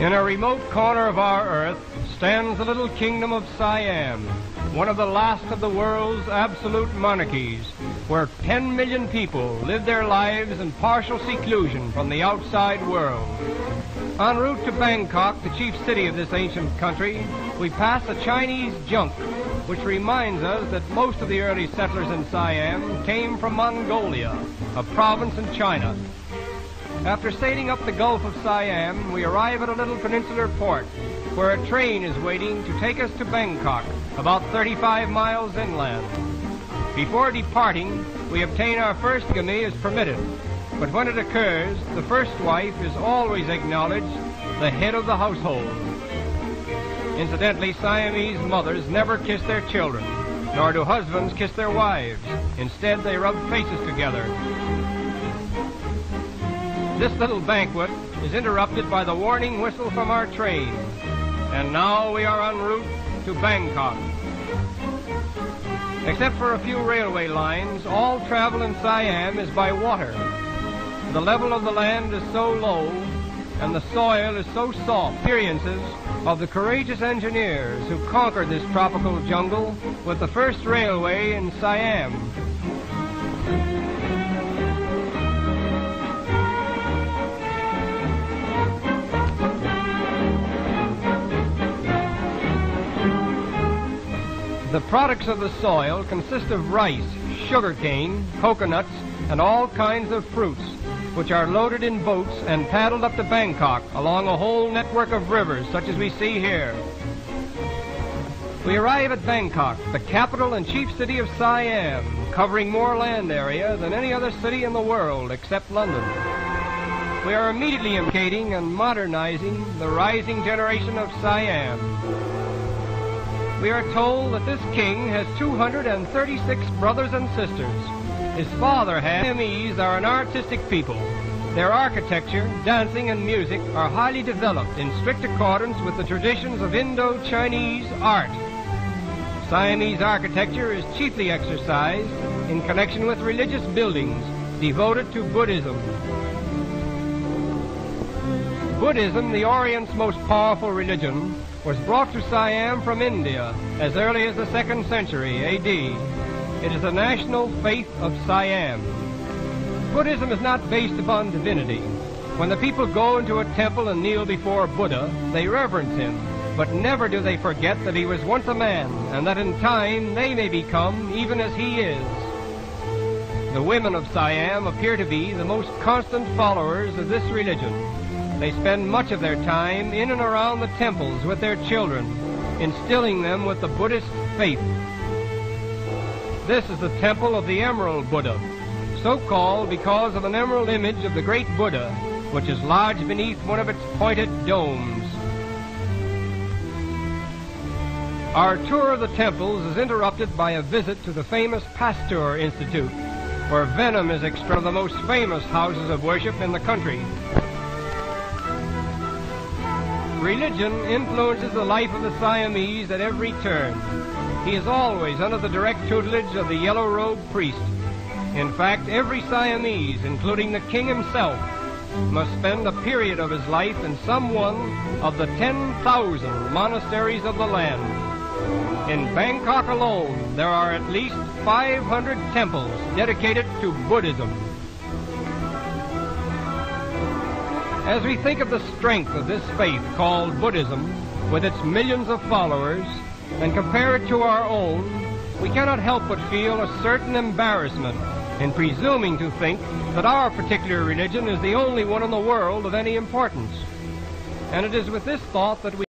In a remote corner of our earth stands the little kingdom of Siam, one of the last of the world's absolute monarchies, where 10 million people live their lives in partial seclusion from the outside world. En route to Bangkok, the chief city of this ancient country, we pass a Chinese junk, which reminds us that most of the early settlers in Siam came from Mongolia, a province in China. After sailing up the Gulf of Siam, we arrive at a little peninsular port where a train is waiting to take us to Bangkok, about 35 miles inland. Before departing, we obtain our first bigamy as permitted, but when it occurs, the first wife is always acknowledged the head of the household. Incidentally, Siamese mothers never kiss their children, nor do husbands kiss their wives. Instead, they rub faces together. This little banquet is interrupted by the warning whistle from our train, and now we are en route to Bangkok. Except for a few railway lines, all travel in Siam is by water. The level of the land is so low, and the soil is so soft. Experiences of the courageous engineers who conquered this tropical jungle with the first railway in Siam. The products of the soil consist of rice, sugarcane, coconuts, and all kinds of fruits, which are loaded in boats and paddled up to Bangkok along a whole network of rivers such as we see here. We arrive at Bangkok, the capital and chief city of Siam, covering more land area than any other city in the world except London. We are immediately imitating and modernizing the rising generation of Siam. We are told that this king has 236 brothers and sisters. His father had. Siamese are an artistic people. Their architecture, dancing, and music are highly developed in strict accordance with the traditions of Indo-Chinese art. Siamese architecture is chiefly exercised in connection with religious buildings devoted to Buddhism. Buddhism, the Orient's most powerful religion, was brought to Siam from India as early as the 2nd century A.D. It is the national faith of Siam. Buddhism is not based upon divinity. When the people go into a temple and kneel before Buddha, they reverence him, but never do they forget that he was once a man, and that in time they may become even as he is. The women of Siam appear to be the most constant followers of this religion. They spend much of their time in and around the temples with their children, instilling them with the Buddhist faith. This is the temple of the Emerald Buddha, so called because of an emerald image of the great Buddha, which is lodged beneath one of its pointed domes. Our tour of the temples is interrupted by a visit to the famous Pasteur Institute, where venom is extracted from the most famous houses of worship in the country. Religion influences the life of the Siamese at every turn. He is always under the direct tutelage of the yellow-robed priest. In fact, every Siamese, including the king himself, must spend a period of his life in some one of the 10,000 monasteries of the land. In Bangkok alone, there are at least 500 temples dedicated to Buddhism. As we think of the strength of this faith called Buddhism, with its millions of followers, and compare it to our own, we cannot help but feel a certain embarrassment in presuming to think that our particular religion is the only one in the world of any importance. And it is with this thought that we